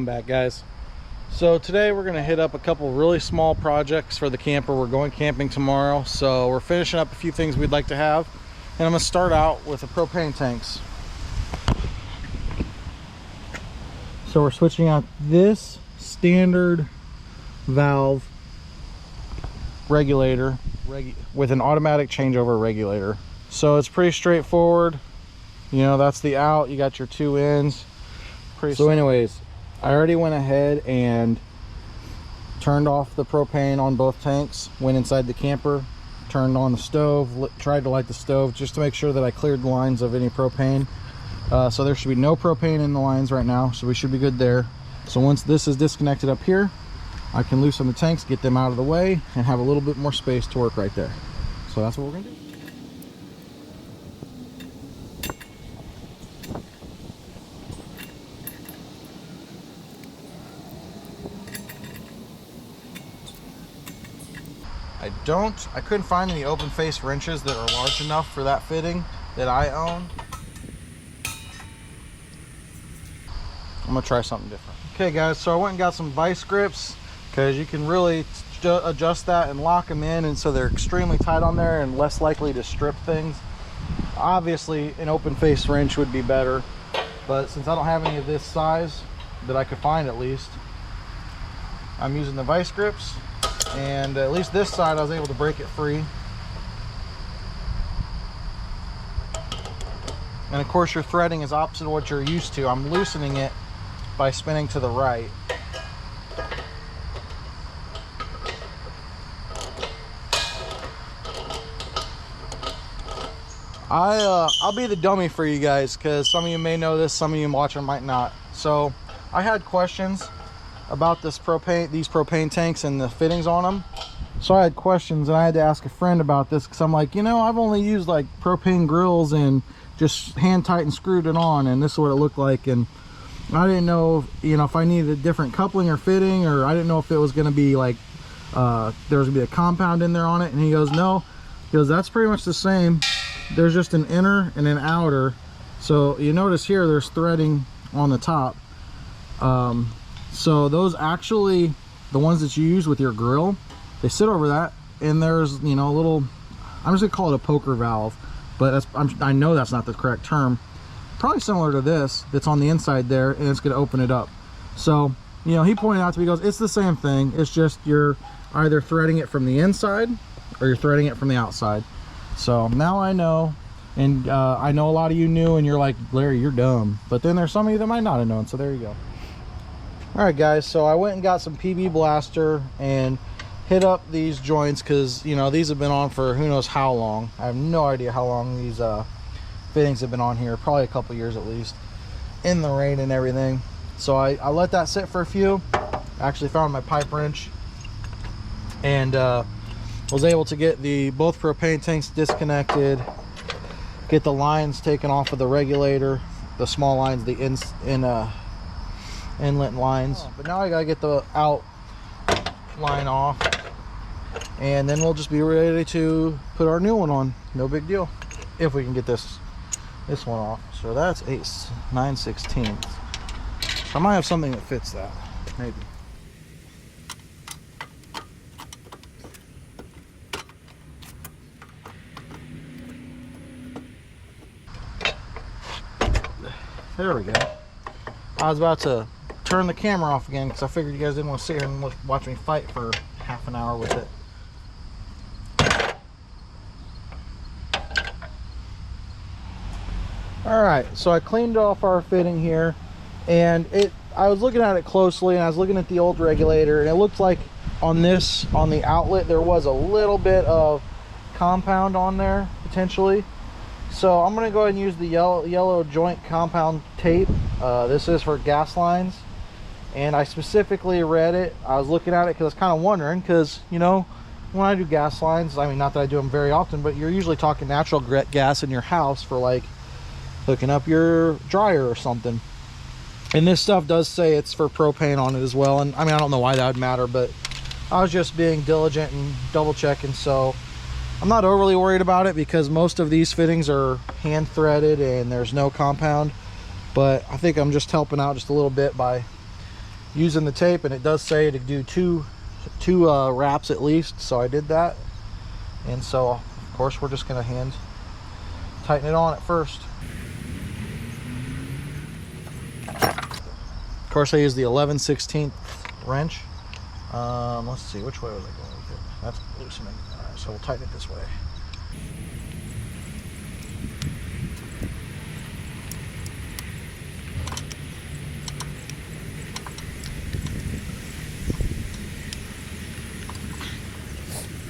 Welcome back, guys. So today we're going to hit up a couple really small projects for the camper. We're going camping tomorrow, so we're finishing up a few things we'd like to have, and I'm going to start out with the propane tanks. So we're switching out this standard valve regulator with an automatic changeover regulator. So it's pretty straightforward. You know, that's the out, you got your two ends. So anyways, I already went ahead and turned off the propane on both tanks, went inside the camper, turned on the stove, tried to light the stove just to make sure that I cleared the lines of any propane. So there should be no propane in the lines right now, so we should be good there. So once this is disconnected up here, I can loosen the tanks, get them out of the way, and have a little bit more space to work right there. So that's what we're gonna do. I couldn't find any open face wrenches that are large enough for that fitting that I own. I'm gonna try something different. Okay guys, so I went and got some vice grips because you can really adjust that and lock them in, and so they're extremely tight on there and less likely to strip things. Obviously an open face wrench would be better, but since I don't have any of this size that I could find, at least I'm using the vice grips. And at least this side I was able to break it free. And of course your threading is opposite of what you're used to. I'm loosening it by spinning to the right. I'll be the dummy for you guys, because some of you may know this, some of you watching might not. So I had questions about these propane tanks and the fittings on them. So I had questions, and I had to ask a friend about this, because I'm like, you know, I've only used like propane grills and just hand tight and screwed it on, and this is what it looked like. And I didn't know, you know, if I needed a different coupling or fitting, or I didn't know if it was going to be like there was gonna be a compound in there on it. And he goes, no, he goes, that's pretty much the same. There's just an inner and an outer. So you notice here there's threading on the top. So those actually, the ones that you use with your grill, they sit over that, and there's, you know, a little, I'm just gonna call it a poker valve, but I know that's not the correct term. Probably similar to this, that's on the inside there, and it's gonna open it up. So, you know, he pointed out to me, he goes, it's the same thing, it's just you're either threading it from the inside or you're threading it from the outside. So now I know, and I know a lot of you knew, and you're like, Larry, you're dumb. But then there's some of you that might not have known, so there you go. All right guys, so I went and got some PB Blaster and hit up these joints, because, you know, these have been on for who knows how long. I have no idea how long these fittings have been on here, probably a couple years at least, in the rain and everything. So I let that sit for a few. I actually found my pipe wrench, and was able to get both propane tanks disconnected, get the lines taken off of the regulator, the small lines, the inlet lines. But now I gotta get the out line off, and then we'll just be ready to put our new one on. No big deal, if we can get this one off. So that's 9/16. So I might have something that fits that, maybe. There we go. I was about to turn the camera off again, because I figured you guys didn't want to sit here and watch me fight for half an hour with it. Alright, so I cleaned off our fitting here, and I was looking at it closely, and I was looking at the old regulator, and it looked like on the outlet there was a little bit of compound on there potentially. So I'm going to go ahead and use the yellow joint compound tape. This is for gas lines, and I specifically read it. I was looking at it because I was kind of wondering, because, you know, when I do gas lines, I mean, not that I do them very often, but you're usually talking natural gas in your house for like hooking up your dryer or something. And this stuff does say it's for propane on it as well. And I mean, I don't know why that would matter, but I was just being diligent and double checking. So I'm not overly worried about it, because most of these fittings are hand threaded and there's no compound. But I think I'm just helping out just a little bit by using the tape, and it does say to do two wraps at least, so I did that. And so of course we're just going to hand tighten it on at first. Of course I use the 11/16 wrench. Let's see, which way was I going with it? That's loosening. All right, so we'll tighten it this way.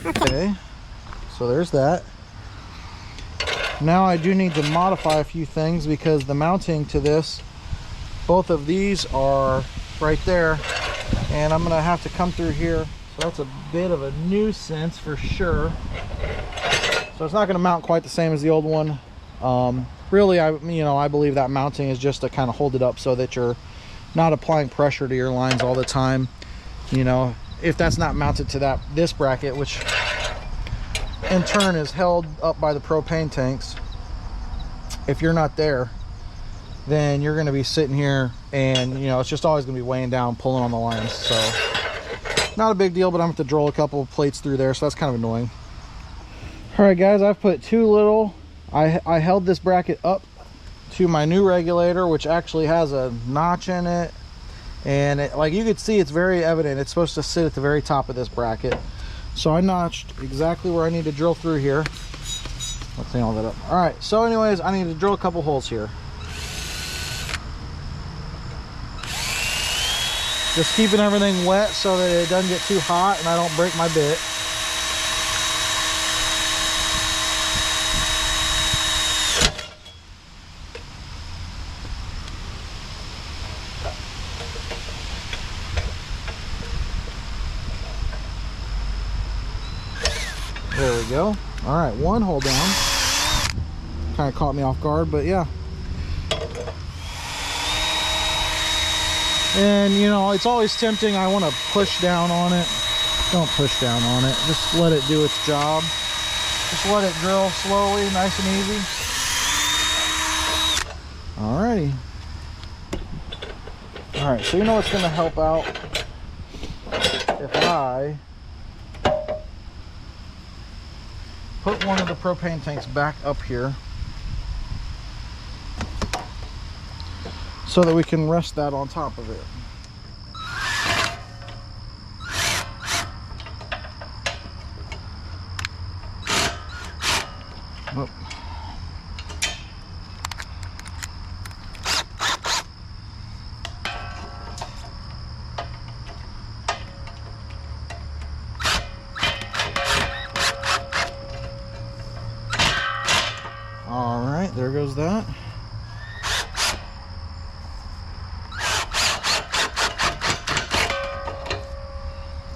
Okay, so there's that. Now I do need to modify a few things because the mounting to this, both of these are right there, and I'm gonna have to come through here, so that's a bit of a nuisance for sure. So it's not gonna mount quite the same as the old one. Really, I believe that mounting is just to kind of hold it up so that you're not applying pressure to your lines all the time. You know, if that's not mounted to this bracket, which in turn is held up by the propane tanks, if you're not there, then you're going to be sitting here and, you know, it's just always going to be weighing down, pulling on the lines. So not a big deal, but I'm going to have to drill a couple of plates through there, so that's kind of annoying. All right guys, I've put two little, I held this bracket up to my new regulator, which actually has a notch in it, and like you can see, it's very evident it's supposed to sit at the very top of this bracket. So I notched exactly where I need to drill through here. Let's clean all that up. All right, so anyways, I need to drill a couple holes here. Just keeping everything wet so that it doesn't get too hot and I don't break my bit. There we go. All right, one hole down. Kind of caught me off guard, but yeah. And you know, it's always tempting. I want to push down on it. Don't push down on it. Just let it do its job. Just let it drill slowly, nice and easy. Alrighty. All right, so you know what's going to help out? If I put one of the propane tanks back up here so that we can rest that on top of it. Oh. All right, there goes that.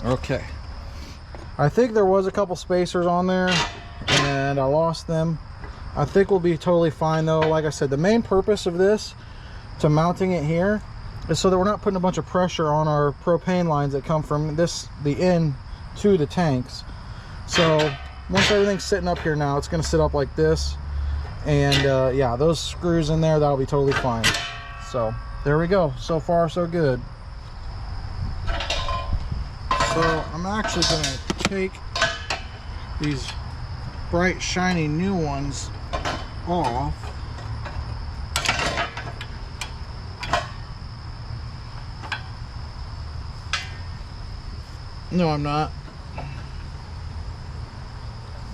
Okay, I think there was a couple spacers on there and I lost them. I think we'll be totally fine though. Like I said, the main purpose of this, to mounting it here, is so that we're not putting a bunch of pressure on our propane lines that come from the end to the tanks. So once everything's sitting up here now, it's going to sit up like this, and yeah, those screws in there, that'll be totally fine. So there we go. So far so good. So I'm actually going to take these bright shiny new ones off. No, I'm not.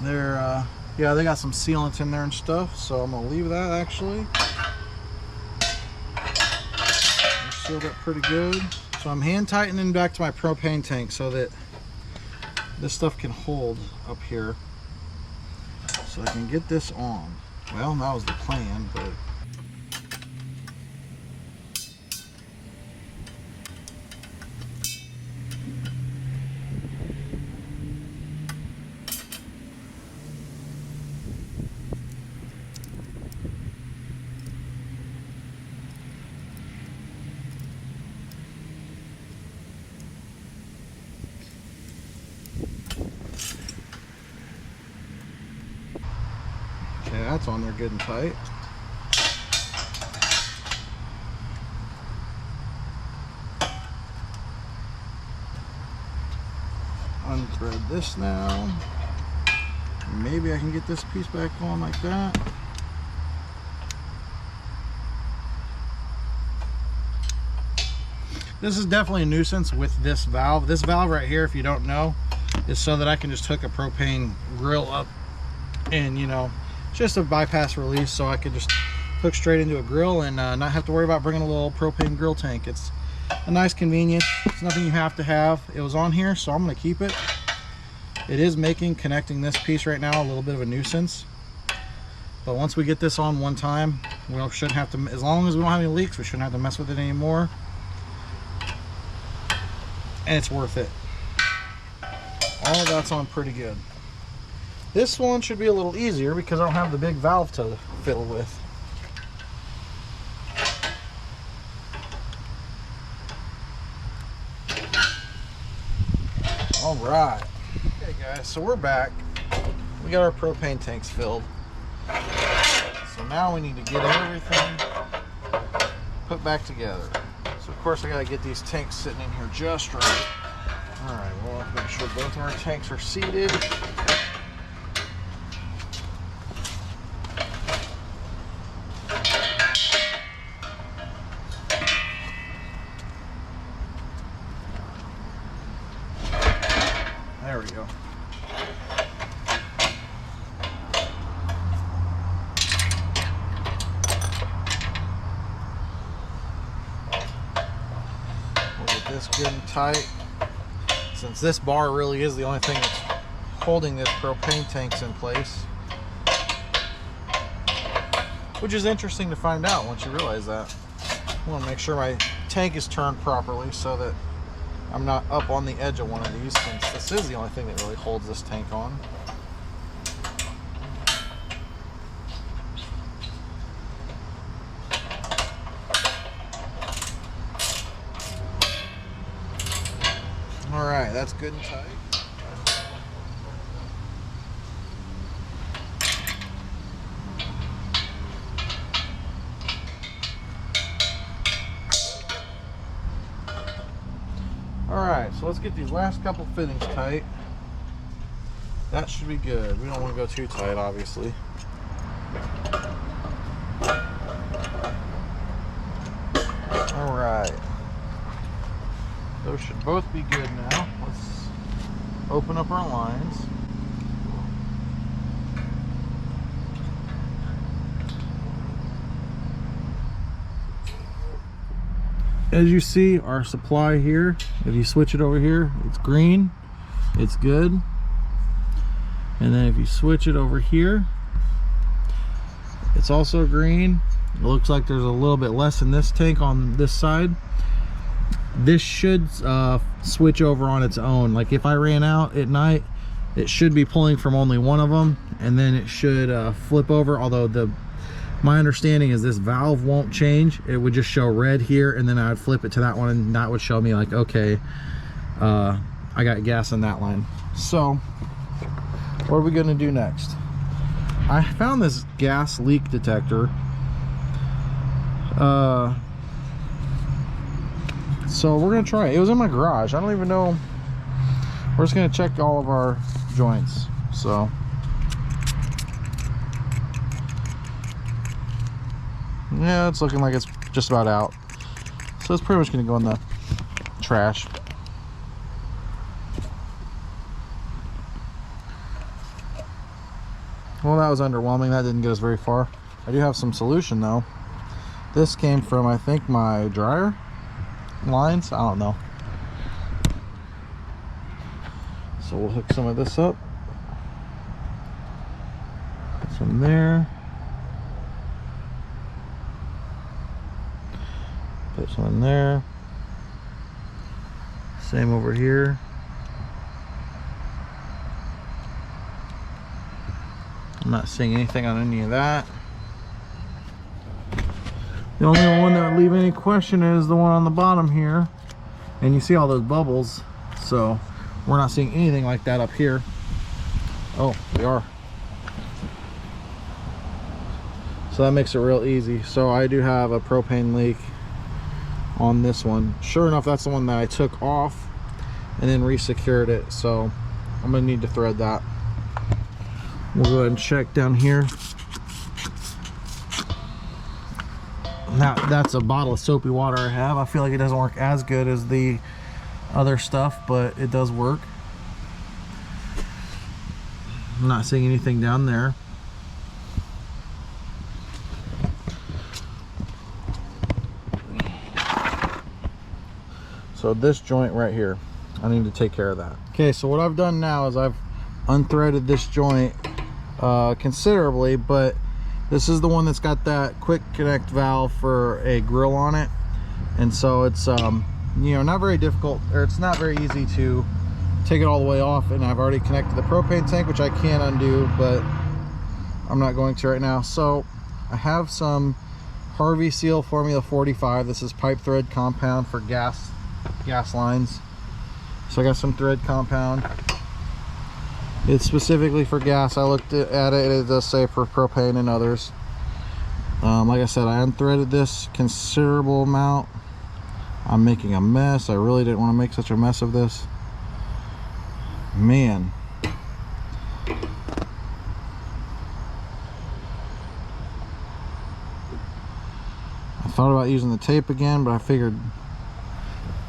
They're yeah, they got some sealant in there and stuff, so I'm gonna leave that. Actually, they're sealed up pretty good. So I'm hand tightening back to my propane tank so that this stuff can hold up here, so I can get this on. Well, that was the plan, but okay, that's on there good and tight. unthread this now. Maybe I can get this piece back on like that. This is definitely a nuisance with this valve. This valve right here, if you don't know, is so that I can just hook a propane grill up and, you know, just a bypass release, so I can just hook straight into a grill and not have to worry about bringing a little propane grill tank. It's a nice convenience. It's nothing you have to have. It was on here, so I'm going to keep it. It is making connecting this piece right now a little bit of a nuisance, but once we get this on one time, we shouldn't have to, as long as we don't have any leaks, we shouldn't have to mess with it anymore, and it's worth it. All of that's on pretty good. This one should be a little easier because I don't have the big valve to fiddle with. All right. Okay guys, so we're back. We got our propane tanks filled. So now we need to get everything put back together. So of course I gotta get these tanks sitting in here just right. All right, we'll have to make sure both of our tanks are seated. There we go. We'll get this good and tight. Since this bar really is the only thing that's holding this propane tanks in place. Which is interesting to find out once you realize that. I want to make sure my tank is turned properly so that I'm not up on the edge of one of these, since this is the only thing that really holds this tank on. All right, that's good and tight. Alright, so let's get these last couple fittings tight. That should be good. We don't want to go too tight, obviously. Alright. Those should both be good now. Let's open up our lines. As you see, our supply here, if you switch it over here, it's green, it's good. And then if you switch it over here, it's also green. It looks like there's a little bit less in this tank on this side. This should switch over on its own. Like if I ran out at night, it should be pulling from only one of them, and then it should flip over, although my understanding is this valve won't change. It would just show red here, and then I would flip it to that one, and that would show me like, okay, I got gas in that line. So what are we gonna do next? I found this gas leak detector. So we're gonna try it. It was in my garage. I don't even know. We're just gonna check all of our joints. So yeah, it's looking like it's just about out. So it's pretty much gonna go in the trash. Well, that was underwhelming. That didn't get us very far. I do have some solution though. This came from, I think, my dryer lines. I don't know. So we'll hook some of this up. Put some there. Put some in there. Same over here. I'm not seeing anything on any of that. The only one that would leave any question is the one on the bottom here. And you see all those bubbles. So we're not seeing anything like that up here. Oh, we are. So that makes it real easy. So I do have a propane leak on this one. Sure enough, that's the one that I took off and then resecured it. So I'm gonna need to thread that. We'll go ahead and check down here. Now that's a bottle of soapy water I have. I feel like it doesn't work as good as the other stuff, but it does work. I'm not seeing anything down there. So this joint right here, I need to take care of that. Okay, so what I've done now is I've unthreaded this joint considerably, but this is the one that's got that quick connect valve for a grill on it, and so it's you know, not very difficult, or it's not very easy to take it all the way off. And I've already connected the propane tank, which I can undo, but I'm not going to right now. So I have some Harvey Seal Formula 45. This is pipe thread compound for gas lines. So I got some thread compound. It's specifically for gas. I looked at it, it does say for propane and others. Like I said, I unthreaded this considerable amount. I'm making a mess. I really didn't want to make such a mess of this. Man. I thought about using the tape again, but I figured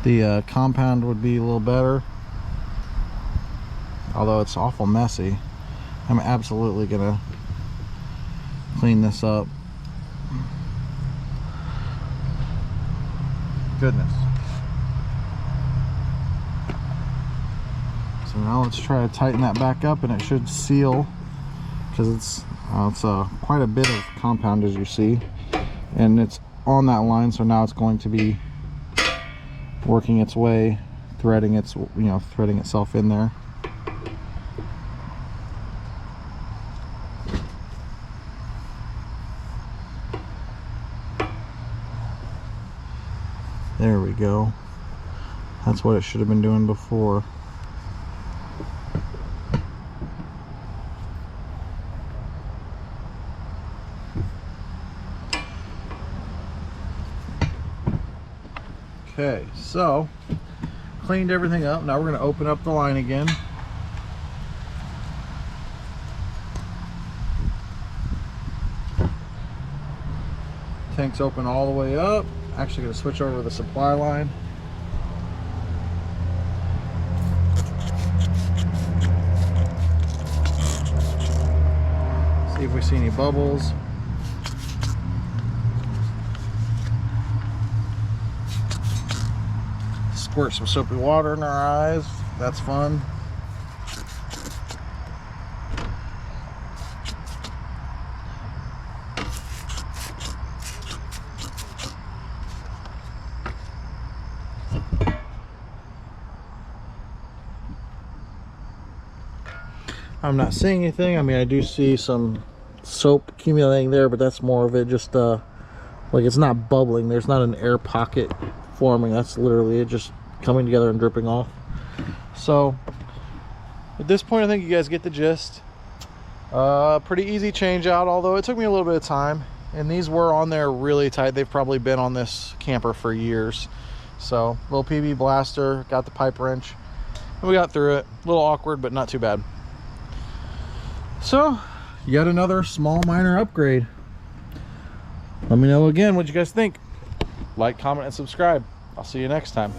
the compound would be a little better. Although it's awful messy. I'm absolutely gonna clean this up. Goodness. So now let's try to tighten that back up, and it should seal, because it's quite a bit of compound, as you see, and it's on that line. So now it's going to be working its way, threading itself in there. There we go. That's what it should have been doing before. Okay, so cleaned everything up. Now we're going to open up the line again. Tank's open all the way up. Actually going to switch over to the supply line. See if we see any bubbles. Squirt some soapy water in our eyes. That's fun. I'm not seeing anything. I mean, I do see some soap accumulating there, but that's more of it just like it's not bubbling. There's not an air pocket forming. That's literally it just coming together and dripping off. So at this point, I think you guys get the gist. Pretty easy change out, although it took me a little bit of time, and these were on there really tight. They've probably been on this camper for years. So little PB blaster, got the pipe wrench, and we got through it. A little awkward, but not too bad. So yet another small minor upgrade. Let me know again what you guys think. Like, comment, and subscribe. I'll see you next time.